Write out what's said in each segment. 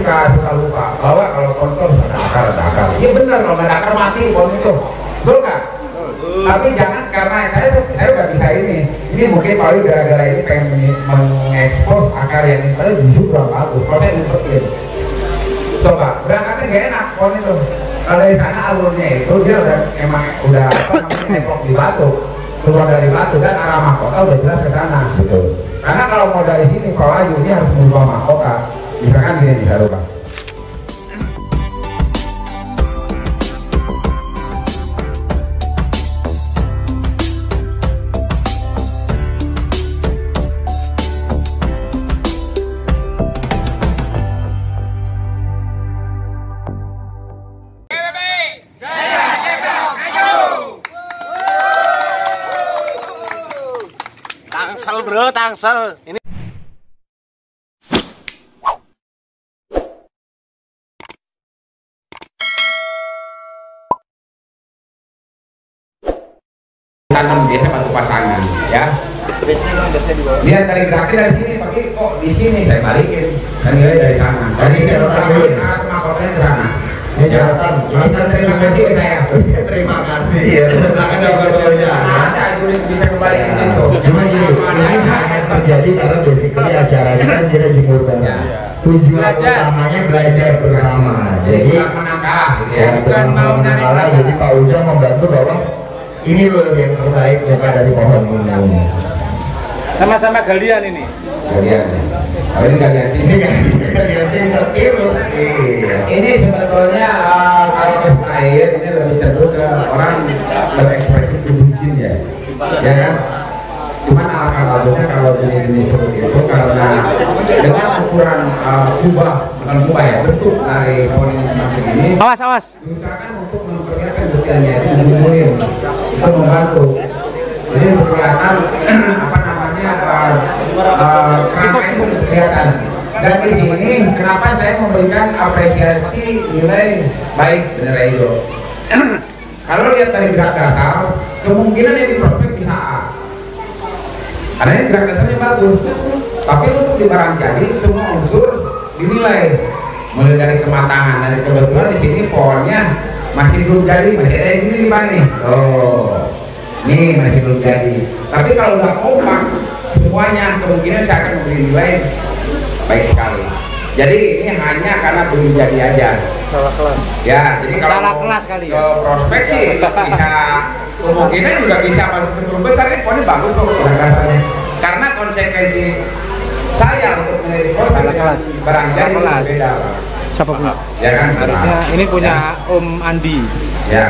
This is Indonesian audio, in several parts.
suka lupa bahwa kalau pohon itu harus ada akar. Iya benar, kalau nggak ada akar mati pohon itu, betul nggak? Tapi jangan karena saya nggak bisa ini. Ini mungkin Pak Wi gara-gara ini pengen mengekspos akar yang ini, tapi justru kurang bagus. Kalau saya diumpetin, coba berangkatnya nggak enak pohon itu. Kalau dari sana alurnya itu dia udah apa namanya nempok di batu, keluar dari batu dan arah mahkota udah jelas ke sana. Betul. Karena kalau mau dari sini Pak Wahyu ini harus merubah mahkota. Misalkan gini bisa rubah. Tangsel bro, tangsel. Ini tanam biasa batu pasangan, ya. biasanya di bawah. Lihat dari geraknya dari sini, tapi kok di sini saya balikin. Kan nilai dari sana. Tadi saya balikin, mahkotanya ke sana. Ya catatan. Terima kasih ke saya. Terima kasih. Iya, silakan fotonya. Ada bisa kembaliin itu. Cuma gini, ini hanya terjadi karena basically acaranya kan tidak jemur banget. Tujuan utamanya belajar bersama. Jadi menangkah, ya bukan mau menangkah. Jadi Pak Ujang membantu bahwa ini loh yang terbaik bukan dari pohon ini. Sama-sama galian ini. Galian. Tapi ini galian sini. Ini kan galian sini terus. Ini sebetulnya kalau ke air ini lebih cenderung ke orang berekspresi kebucin ya, ya kan? Cuman alhamdulillah kalau jenis seperti itu karena dengan ukuran kubah, bukan kubah ya, bentuk dari pohon ini seperti ini. Awas, awas. Diusahakan untuk memperlihatkan detailnya itu mengumpulin, itu membantu. Jadi kelihatan apa namanya kerangka itu kelihatan. Dan di sini kenapa saya memberikan apresiasi nilai baik benar itu. Kalau lihat dari gerak dasar, kemungkinan yang di prospek bisa A. Karena ini gerak dasarnya bagus. Tapi untuk di barang jadi semua unsur dinilai. Mulai dari kematangan, dari kebetulan di sini pohonnya masih belum jadi, masih ada yang ini nih Pak nih. Oh, ini masih belum jadi. Tapi kalau udah kompak semuanya kemungkinan saya akan memberi nilai baik sekali. Jadi ini hanya karena belum jadi aja. Salah kelas. Ya, jadi kalau Salah kelas kali ya. ke prospek sih bisa kemungkinan juga bisa masuk sebelum besar ini pohonnya bagus kok rasanya. Karena konsekuensi saya untuk menjadi prospek dengan barang jadi beda. Siapa punya? Ya kan? Harusnya ini punya Om Andi. Ya.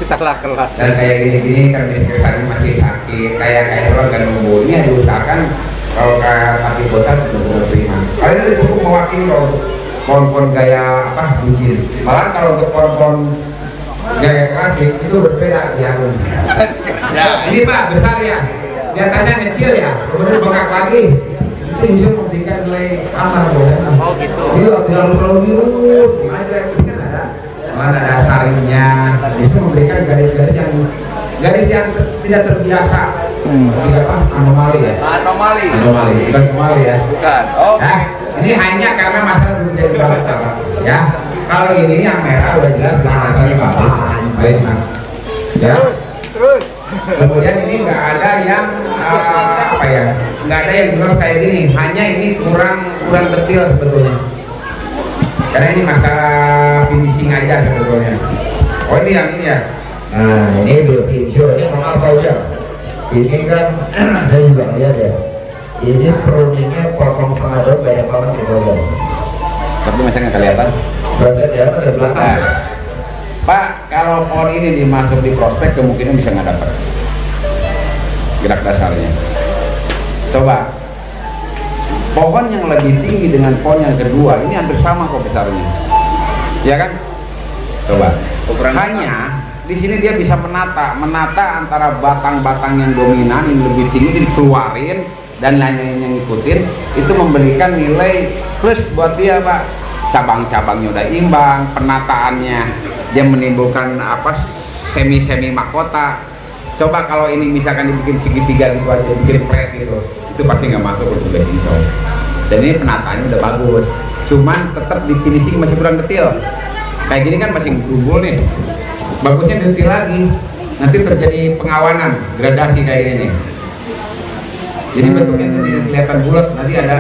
Salah kelas. Dan kayak gini-gini kan kesannya masih sakit, kayak orang dan membunuhnya diusahakan kalau kayak kaki bosan benar-benar terima. Kalau ini cukup mewakili loh pohon-pohon gaya apa buncit. Malah kalau untuk pohon-pohon gaya klasik itu berbeda ya. Ya, ini Pak besar ya, di atasnya kecil ya, kemudian bengkak lagi. Itu bisa memberikan nilai kamar boleh. Oh gitu. Iya, tidak terlalu lurus, aja ini kan ada. Mana ada sarinya, itu memberikan garis-garis yang tidak terbiasa. Tidak apa? Anomali ya? Anomali. Anomali, bukan anomali ya? Bukan. Oke. Nah, ini hanya karena masalah belum jadi banget ya. Kalau ini yang merah udah jelas masalahnya baik Pak. Ya. Terus. Kemudian ini nggak ada yang apa ya? Nggak ada yang jelas kayak gini. Hanya ini kurang detail sebetulnya. Karena ini masalah finishing aja sebetulnya. Oh ini yang ini ya. Nah ini video ini maaf Pak Ujang. Ini kan saya juga lihat ya. Ini pruningnya potong setengah doang banyak banget di bawah. Tapi masih nggak kelihatan. Bahasa dia kan dari belakang. Pak, kalau pohon ini dimasuk di prospek kemungkinan bisa nggak dapat gerak dasarnya. Coba pohon yang lebih tinggi dengan pohon yang kedua ini hampir sama kok besarnya, ya kan? Coba. Hanya di sini dia bisa menata antara batang-batang yang dominan yang lebih tinggi dikeluarin dan lain-lain yang ngikutin, itu memberikan nilai plus buat dia Pak. Cabang-cabangnya udah imbang, penataannya dia menimbulkan apa semi mahkota. Coba kalau ini misalkan dibikin segitiga gitu aja, bikin flat gitu, itu pasti nggak masuk ke tugas insya. Dan ini penataannya udah bagus. cuman tetap di finishing masih kurang detail. Kayak gini kan masih gumbul nih, bagusnya detail lagi, nanti terjadi pengawanan gradasi kayak gini nih. Jadi bentuknya itu tidak kelihatan bulat, nanti ada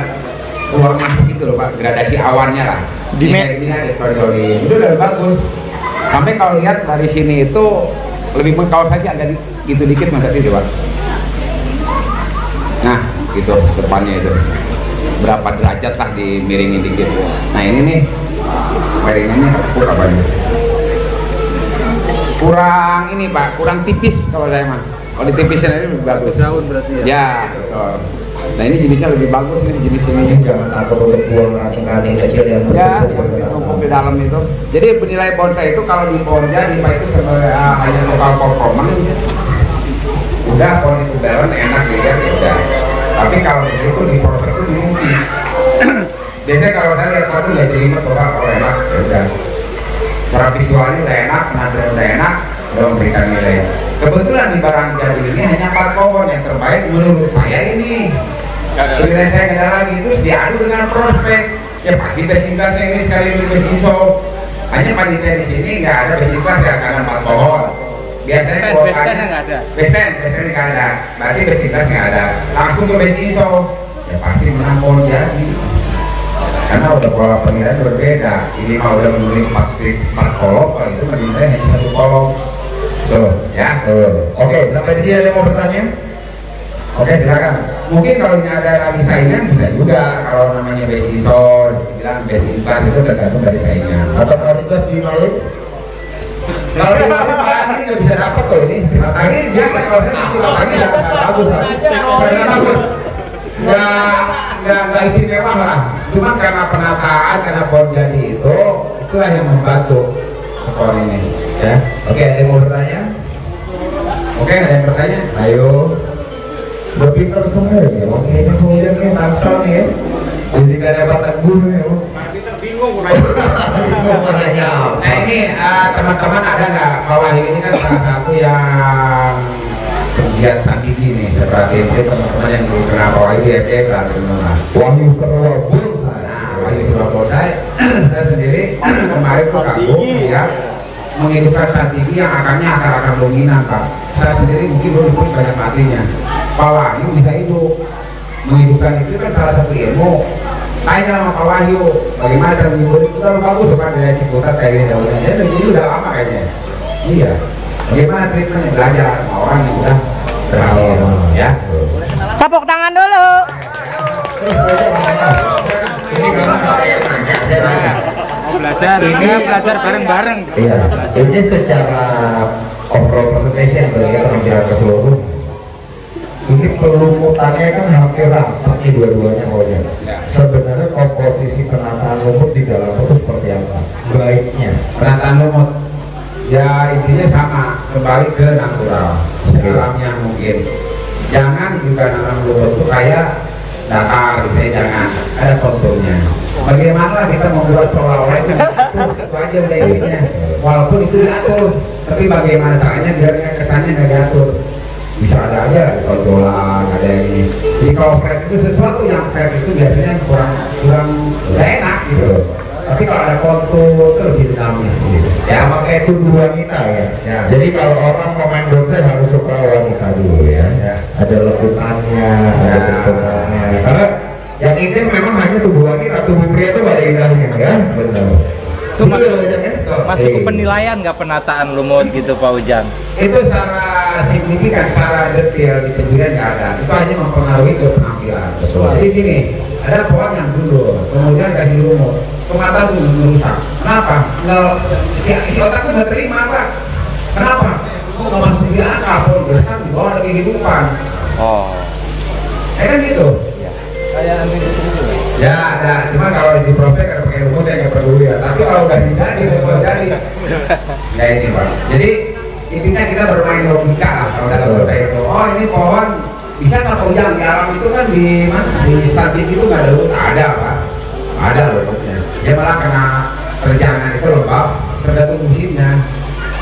keluar masuk gitu loh Pak, gradasi awannya lah. Di kayak gini aja itu udah bagus. Sampai kalau lihat dari sini itu lebih pun, kalau saya sih agak gitu dikit masa itu Pak. Nah gitu depannya itu berapa derajat lah dimiringin dikit. Nah ini nih miringannya empuk apa nih, kurang ini Pak, kurang tipis kalau saya mah. Kalau ditipisin ini lebih bagus. Daun berarti ya? Ya betul. Nah ini jenisnya lebih bagus nih, jenis ini. Jangan takut untuk buang ranting-ranting kecil yang Ya, numpuk di dalam itu. Jadi penilai bonsai itu kalau di pohon jadi Pak itu sebagai hanya lokal performance. Udah pohon itu bareng enak dilihat ya udah. Tapi kalau itu di proses itu diuji. Biasanya kalau saya lihat pohon itu nggak terima coba kalau enak ya udah. Secara visualnya udah enak, penampilan udah enak, udah memberikan nilai. Kebetulan di barang jadi ini hanya 4 pohon yang terbaik menurut saya ini. Penilaian saya nggak ada lagi, terus diadu dengan prospek. Ya pasti best in class ini sekali ini best in show. Hanya panitia di sini nggak ada best in class ya karena 4 pohon. Biasanya kalau ada best ten nggak ada, berarti best in class nggak ada. Langsung ke best in show, ya pasti menang pohon jadi. Karena udah pola penilaian berbeda. Ini mau udah memilih 4 kolom, kalau itu menilai hanya 1 kolom. Tuh, ya. Oke, sampai di sini ada yang mau bertanya? Oke, silakan. Mungkin kalau ini ada lagi saingan bisa juga. Kalau namanya best in show, bilang best in class itu tergantung dari saingan. Atau kualitas di Malik? Kalau di Malik nggak bisa dapat kok ini. Matanya biasa kalau saya masih matanya nggak bagus lah. Nggak bagus. Nggak istimewa lah. Cuma karena penataan, karena pohon jadi itulah yang membantu pohon ini. Ya. Oke, ada yang mau bertanya? Oke, ada yang bertanya? Ayo. Udah pintar semua ya. Oke, ini kemudian nih naskah nih ya. Jadi gak ada batang guru ya. Bingung Bingung orangnya. Nah ini teman-teman ada nggak bawah ini kan salah satu yang pegiat sandigi nih, seperti itu teman-teman yang dikenal bawah ini ya kan teman-teman. Wahyu Kerola Bonsai. Nah Wahyu Kerola Bonsai, saya sendiri kemarin tuh kagum ya menghidupkan sandigi yang akar dominan Pak. Saya sendiri mungkin belum ikut banyak matinya. Pak Wahyu bisa hidup, menghidupkan itu kan salah satu ilmu. Tanya sama Pak Wahyu, bagaimana cara menghibur itu terlalu bagus Pak dari Ciputat kayak gini daunnya. Jadi udah lama kayaknya. Iya. Bagaimana treatmentnya, belajar sama orang yang udah berhasil ya. Tepuk tangan dulu. Ini karena saya nanya, saya nanya. Mau belajar, ini belajar bareng-bareng. Iya, ini secara overall presentation bagi penampilan keseluruhan. Ini pelumutannya kan hampir rapat nih dua-duanya pokoknya. Sebenarnya komposisi penataan lumut di dalam itu seperti apa? Baiknya Penataan lumut ya intinya sama, kembali ke natural, alamnya mungkin. Jangan juga nanam lumut itu kayak datar, gitu jangan, ada konturnya. Bagaimana kita membuat seolah-olah itu aja udah ininya, walaupun itu diatur, tapi bagaimana caranya biar kesannya nggak diatur. Bisa ada aja tonjolan, ada yang ini. Jadi kalau flat itu sesuatu yang flat itu biasanya kurang nggak enak gitu. Tapi kalau ada kontur itu lebih dinamis gitu. ya makanya itu dua wanita ya. Ya. Jadi kalau orang mau main bonsai harus suka wanita dulu ya. Ya. Ada lekutannya, ada Ya. bentukannya. Karena yang ini memang hanya tubuh wanita, tubuh pria itu gak ada indahnya ya. Benar. Itu masuk, Betul. masuk ke penilaian nggak penataan lumut gitu Pak Ujang? Itu secara signifikan, secara detail di kemudian nggak ada. Itu hanya mempengaruhi ke penampilan. Betul. Jadi gini, ada pohon yang dulu, kemudian kasih lumut, kemata itu merusak. Kenapa? Nggak, si otak itu nggak terima Pak. Kenapa? Kok nggak masuk di akal, pohon besar di bawah ada kehidupan. Oh. Kan gitu. Kayak aneh gitu. Ya ada, cuma kalau di prospek ada pakai lumut saya nggak peduli ya. Tapi kalau udah jadi, udah jadi, ya ini Pak. Jadi intinya kita bermain logika lah kalau dalam kota itu. Oh ini pohon bisa nggak Pak Ujang di alam itu kan di mana di statik itu nggak ada lumut, ada Pak, ada lumutnya. Dia malah kena perjalanan itu lembab, tergantung musimnya.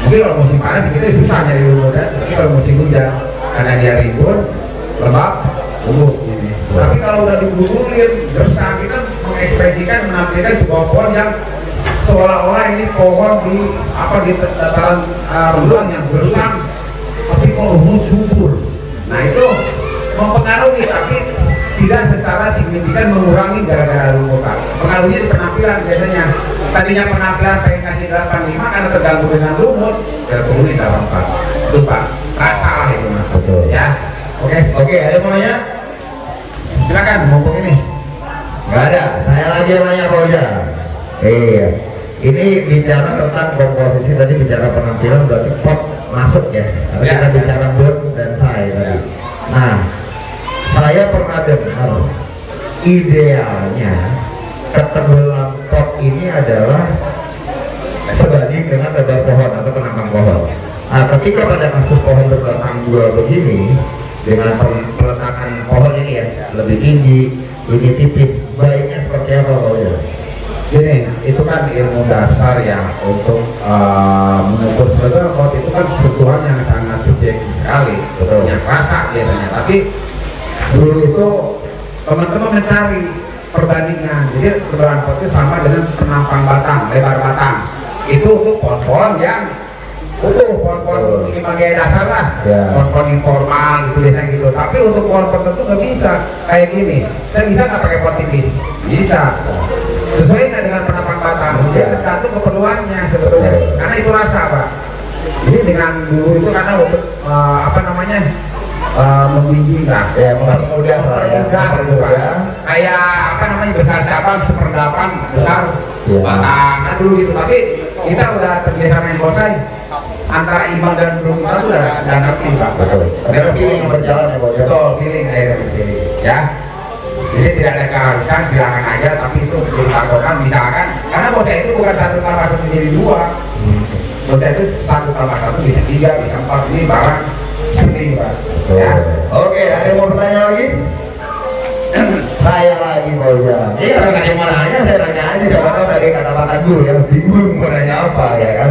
Mungkin kalau musim panas kita susah nyari lumutnya, tapi kalau musim hujan karena dia ribut, lembab, lumut. Tapi kalau udah digulungin, gersang kita mengekspresikan, menampilkan sebuah pohon yang seolah-olah ini pohon di dataran rendah yang gersang, tapi kok subur. Nah itu mempengaruhi, tapi tidak secara signifikan mengurangi gara-gara lumputan. Pengaruhnya di penampilan biasanya. Tadinya penampilan pengen kasih 85 karena terganggu dengan lumut, ya turun di 84. Itu Pak, rasa lah itu Mas. Betul. Ya, oke, ada yang mau nanya? Silakan, mumpung ini. Nggak ada, saya lagi yang nanya Pak Ujang. Iya, ini bicara tentang komposisi tadi, bicara penampilan berarti pot masuk ya. Tapi Ya. kita bicara bot dan saya tadi. Nah, saya pernah dengar idealnya ketebalan pot ini adalah sebanding dengan lebar pohon atau penambang pohon. Nah, ketika pada kasus pohon berbatang dua begini, dengan peletakan pohon ini ya lebih tinggi, ini tipis, baiknya seperti apa Pak Ujang? Gini, itu kan ilmu dasar ya untuk mengukur sebetulnya pot itu kan kebutuhan yang sangat subjektif sekali, Betul. yang rasa biasanya. Tapi dulu itu teman-teman mencari perbandingan, jadi lebaran pot itu sama dengan penampang batang, lebar batang. Itu untuk pohon-pohon yang utuh, pohon-pohon lima gaya dasar lah, Ya. pohon-pohon informal gitu biasanya gitu. Tapi untuk pohon-pohon tertentu nggak bisa kayak gini. Saya bisa nggak pakai pot tipis? Bisa. Sesuai nggak dengan penampang batang? Dia tergantung keperluannya sebetulnya. Karena itu rasa Pak. Jadi dengan dulu itu karena untuk membimbing lah, Ya, mempermudah lah ya. mempermudah. Kayak besar cabang seperdapan besar Ya. batang kan dulu gitu. Tapi kita udah terbiasa main bonsai. Antara imbang dan belum kita tuh udah ngerti Pak. Betul. Ada feeling yang berjalan ya Pak Ujang. Betul, feeling ya. Jadi tidak ada keharusan, silakan aja, tapi itu dipatokan misalkan, karena bonsai itu bukan satu tambah satu jadi dua. Bonsai itu satu tambah satu bisa 3, bisa 4, ini barang sendiri Pak. Ya. Oke, ada yang mau bertanya lagi? Saya lagi Pak Ujang. Iya, kalau nggak mau nanya, saya nanya aja. Siapa tahu tadi kata-kata guru yang bingung mau nanya apa ya kan?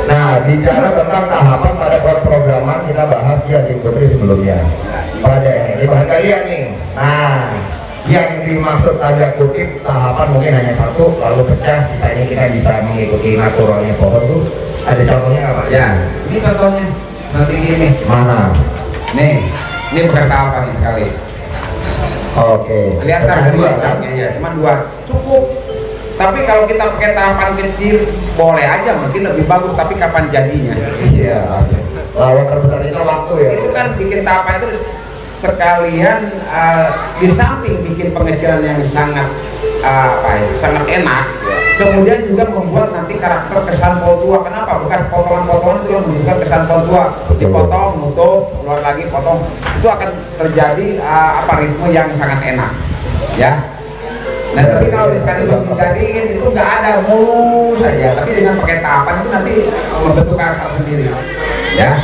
Nah, bicara tentang tahapan pada programan kita bahas di Adik Putri sebelumnya. Pada ini bahan kalian nih. Nah, yang dimaksud tanda kutip tahapan mungkin hanya satu, lalu pecah, sisanya kita bisa mengikuti naturalnya pohon tuh. Ada contohnya nggak Pak? Ya, ini contohnya seperti ini. Mana? Nih, ini bukan tahapan nih sekali. Oke. Kelihatan Ada dua kan? kan? Ya, cuma 2 cukup. Tapi kalau kita pakai tahapan kecil boleh aja, mungkin lebih bagus. Tapi kapan jadinya? Iya. Lawan terbesar itu waktu ya. Itu kan bikin tahapan itu sekalian di samping bikin pengecilan yang sangat sangat enak. Kemudian juga membuat nanti karakter kesan pohon tua. Kenapa? Bekas potongan-potongan itu yang menunjukkan kesan pohon tua. Dipotong, nutup, keluar lagi, potong. Itu akan terjadi ritme yang sangat enak. Ya. Nah, tapi kalau sekali dijadiin itu nggak ada, mulus saja. Tapi dengan pakai tahapan itu nanti membentuk karakter sendiri. Ya.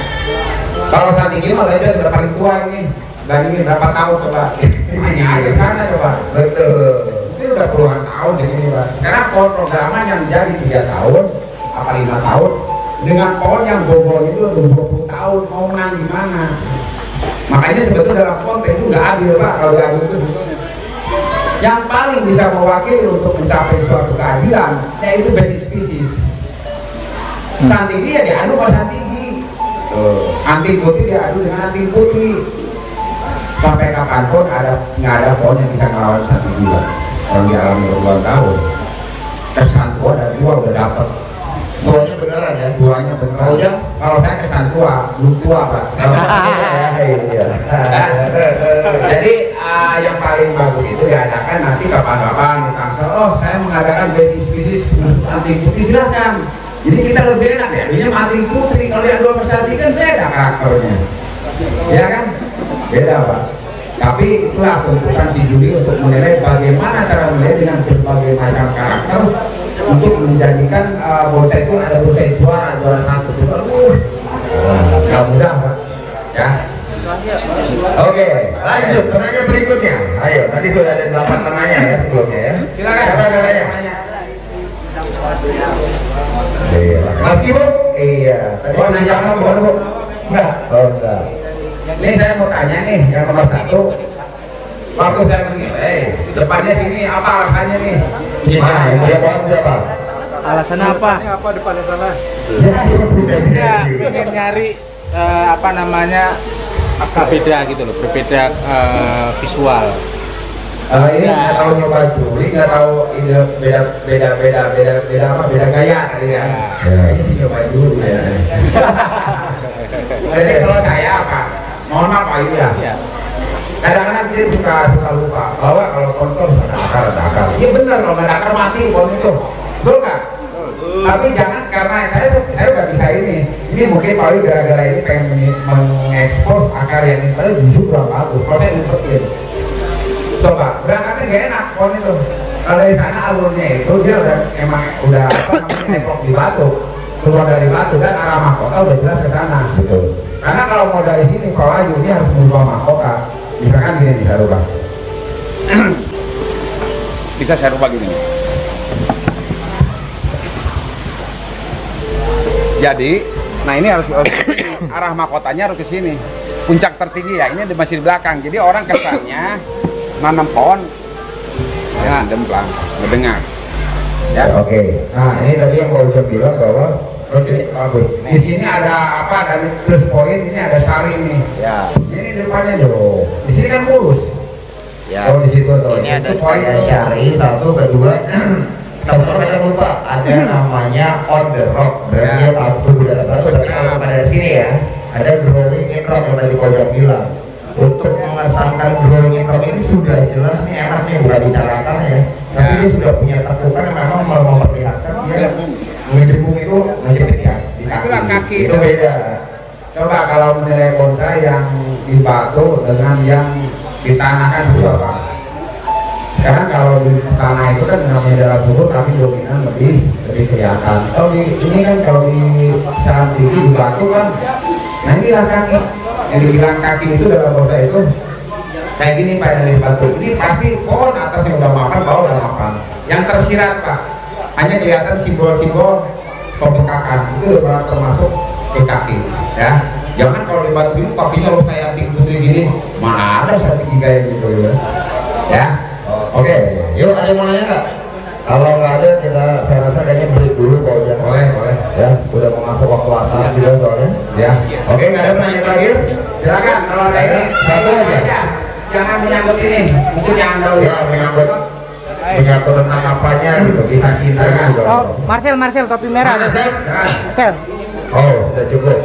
Kalau saat ini malah aja udah paling tua ini. Bandingin berapa tahun coba? Ini aja sana coba. Betul. Itu udah puluhan tahun ini Pak. Karena pohon programan yang jadi 3 tahun, 5 tahun, dengan pohon yang bobol itu udah 20 tahun, mau menang di mana? Makanya sebetulnya dalam konteks itu nggak adil Pak. Kalau nggak adil itu yang paling bisa mewakili untuk mencapai suatu keadilan yaitu basic species. Santigi ya diadu sama santigi, anting putih diadu dengan anting putih. Sampai kapanpun nggak ada pohon yang bisa ngelawan santigi Pak. Kalau di alam berpuluhan tahun, kesan tua dan tua udah dapet. Tuanya beneran ya? Tuanya beneran. Oh, ya? Kalau saya kesan tua, belum tua Pak. Iya. Jadi yang paling bagus itu diadakan nanti kapan-kapan di Tangsel. Oh, saya mengadakan basic species anting putih, silakan. Jadi kita lebih enak ya. Ini anting putih. Kalau yang 2 persatu kan beda karakternya. Ya kan? Beda Pak. Tapi itulah tuntutan si juri untuk menilai bagaimana cara menilai dengan berbagai macam karakter untuk menjadikan bonsai itu ada bonsai juara 1. Nggak mudah Pak. Ya. Oke, lanjut penanya berikutnya. Ayo, tadi sudah ada 8 penanya ya sebelumnya ya. Silakan. Siapa yang nanya? Iya. Mas Kibo? Iya. Tadi Oh, nanya apa bukan Bu? Enggak. Oh, enggak. Ini saya mau tanya nih yang nomor 1. waktu saya menilai depannya sini apa alasannya nih? Gimana? Yang punya pohon siapa? Alasannya apa? Apa depannya sana? Ya, Pengen nyari apa namanya berbeda gitu loh, berbeda visual. Ini nggak tahu nyoba juri, nggak tahu ide beda apa beda gaya kali ya. Ini nyoba juri ya. Jadi kalau saya apa? Mohon maaf Pak Yu ya. Ya. Kadang-kadang dia suka lupa bahwa kalau kontor ada akar. Iya benar, kalau nggak ada akar mati pohon itu, betul nggak? Tapi jangan karena saya nggak bisa ini. Ini mungkin Pak Yu gara-gara ini pengen mengekspos akar yang itu justru kurang bagus. Kalau saya umpetin, coba berangkatnya nggak enak pohon itu. Kalau dari sana alurnya itu dia udah apa namanya nepok di batu, keluar dari batu dan arah mahkota udah jelas ke sana. betul. Karena kalau mau dari sini Pak Yu ini harus merubah mahkota. Misalkan gini bisa rubah. Bisa saya rubah gini. Jadi, nah ini harus arah mahkotanya harus ke sini. Puncak tertinggi ya, ini masih di belakang. Jadi orang kesannya nanam pohon ya demplang, mendengar. Ya. Oke. Nah, ini tadi yang Pak Ujang bilang bahwa Oke, bagus. Di sini ada apa? Dari plus poin ini ada sari nih. ya, Ini depannya dong. Di sini kan mulus. ya. Oh di situ tuh. Ini ada Itu poin syari, satu, kedua. Nomor saya lupa, ada namanya on the rock. Berarti dia tahu budaya satu. Berarti kalau bukan dari sini ya, ada growing in rock yang tadi Pak Ujang bilang. Untuk mengesankan growing in rock ini sudah jelas nih enak nih bukan bicarakan ya. Tapi dia sudah punya tekukan yang memang mau memperlihatkan dia ngejebung itu ngejepit ya di Itulah kaki. itu beda. Coba kalau menilai bonsai yang di batu dengan yang ditanahkan itu apa? Karena kalau di tanah itu kan namanya dalam subur tapi dominan lebih kelihatan. Kalau di ini kan kalau di saat tinggi di batu kan, nah inilah kaki. Yang dibilang kaki itu dalam bonsai itu kayak gini Pak yang di batu. Ini pasti pohon atas yang udah makan, bawah udah makan. Yang tersirat Pak, hanya kelihatan simbol-simbol pembekakan itu udah termasuk ke kaki ya. Jangan kalau di batu ini kakinya harus kayak tinggi gini, mana ada tinggi kayak gitu ya. Oke, yuk ada yang mau nanya nggak? Kalau nggak ada saya rasa kayaknya break dulu Pak Ujang. Boleh Ya, udah mau masuk waktu asar juga soalnya. ya. Oke, nggak ada pertanyaan terakhir? Silakan kalau ada ini Satu aja. Jangan menyangkut ini, mungkin yang dahulu. Ya, menyangkut tentang apanya gitu, kisah cinta juga. Oh, Marcel topi merah. Mana, Sel? Marcel. Oh, sudah cukup.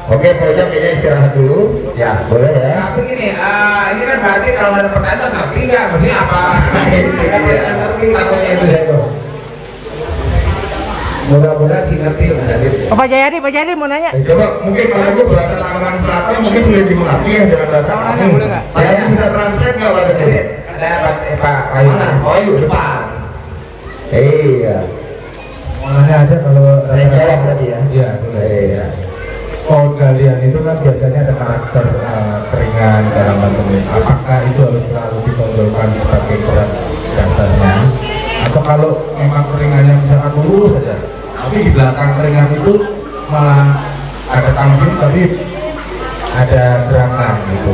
Oke, Pak Ujang kayaknya istirahat dulu. Ya, boleh ya. Tapi gini, ini kan berarti kalau ada pertanyaan ngerti nggak? Maksudnya apa? Ngerti takutnya itu ya itu. Mudah-mudahan sih ngerti. Oh, Pak Jayadi mau nanya. Coba mungkin kalau gue bahasa Kalimantan Selatan mungkin sudah dimengerti ya dengan bahasa Mau nanya, kami. boleh nggak? Pak Yadi bisa translate nggak bahasa Jadi ini? ada Pak Ayu. Mana? Oh, yuk depan. Iya. Mulanya aja kalau Saya jawab tadi ya. Iya, Iya. pohon galian itu kan biasanya ada karakter keringan dalam bentuk. Apakah itu harus selalu ditonjolkan sebagai berat dasarnya? Atau kalau memang keringannya misalkan lurus saja, tapi di belakang keringan itu malah ada tanggung tapi ada gerakan gitu.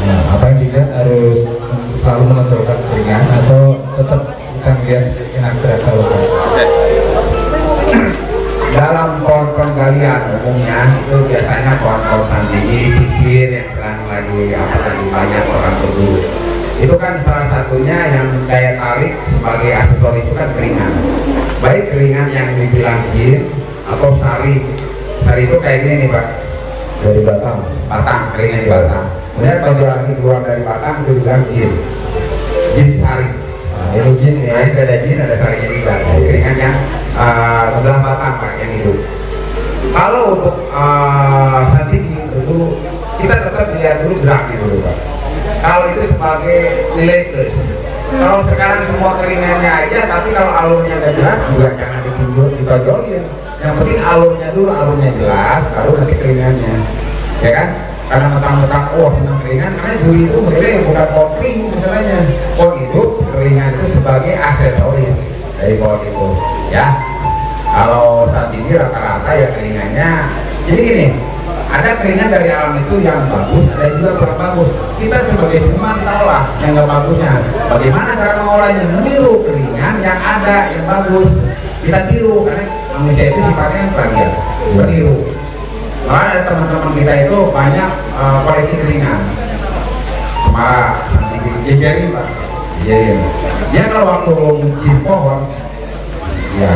Nah, apa yang dilihat harus selalu menonjolkan keringan atau tetap kita melihat keinginan gerak kalau dalam pohon-pohon galian umumnya itu biasanya pohon-pohon tinggi sisir yang sedang lagi banyak orang berburu. Itu kan salah satunya yang daya tarik sebagai aksesoris itu kan keringan. Baik keringan yang dibilang jin atau sari. Sari itu kayak gini nih Pak, Dari Batam. batang, keringan di batang. Kemudian kalau lagi keluar dari batang itu bilang jin. Jin sari. Nah, ini jin ya, itu ada jin, ada sarinya juga. Jadi keringan yang sebelah batang Pak yang hidup. Kalau untuk santiki itu kita tetap lihat dulu geraknya dulu Pak. Kalau itu sebagai nilai plus. Kalau sekarang semua keringannya aja, tapi kalau alurnya nggak jelas juga jangan ditonjolin. Yang penting alurnya dulu, alurnya jelas, baru nanti keringannya, ya kan? Karena mentang-mentang senang keringan, karena juri itu menilai bukan pohon kering misalnya, pohon hidup keringan itu sebagai aksesoris dari pohon itu, ya. Kalau saat ini rata-rata ya keringannya, jadi gini, Ada keringan dari alam itu yang bagus, ada juga kurang bagus. Kita sebagai seniman kita olah yang nggak bagusnya. Bagaimana cara mengolahnya? Meniru keringan yang ada yang bagus. Kita tiru, karena manusia itu sifatnya plagiat, meniru. Malah ada teman-teman kita itu banyak koleksi keringan. Cemara, jejerin Pak, jejerin. Dia kalau waktu mencium pohon, ya,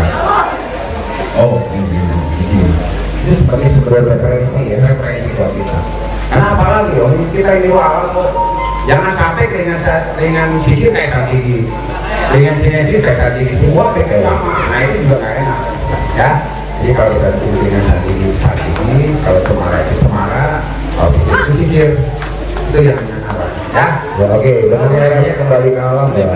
oh ini. Itu sebagai sumber referensi ya, referensi buat kita. Karena apalagi kita ini awal kok, jangan sampai dengan sisi kayak tadi, dengan sinesis kayak tadi semua beda sama. Nah itu juga nggak enak, ya. Jadi kalau kita pilih dengan saat ini, kalau Cemara itu Cemara, kalau sisir itu sisir, itu yang apa? Ya. Ya, oke, benang merahnya kembali ke alam ya.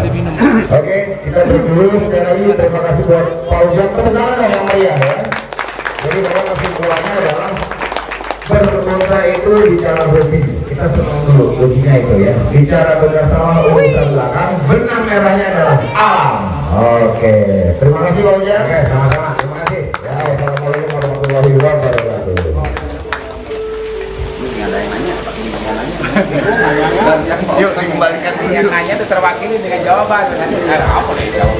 Oke, kita break dulu sekali lagi. Terima kasih buat Pak Ujang. Tepuk tangan dong yang meriah ya. Jadi memang kesimpulannya adalah berkontra itu bicara hobi. Kita senang dulu hobinya itu ya. Bicara berdasarkan urusan belakang, benang merahnya adalah alam. Oke, terima kasih Pak Ujang. Oke, sama-sama. Terima kasih. Ya, assalamualaikum warahmatullahi wabarakatuh. Yuk dikembalikan dulu. Yang nanya itu terwakili dengan jawaban. Apa nih jawab?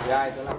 Ya itulah.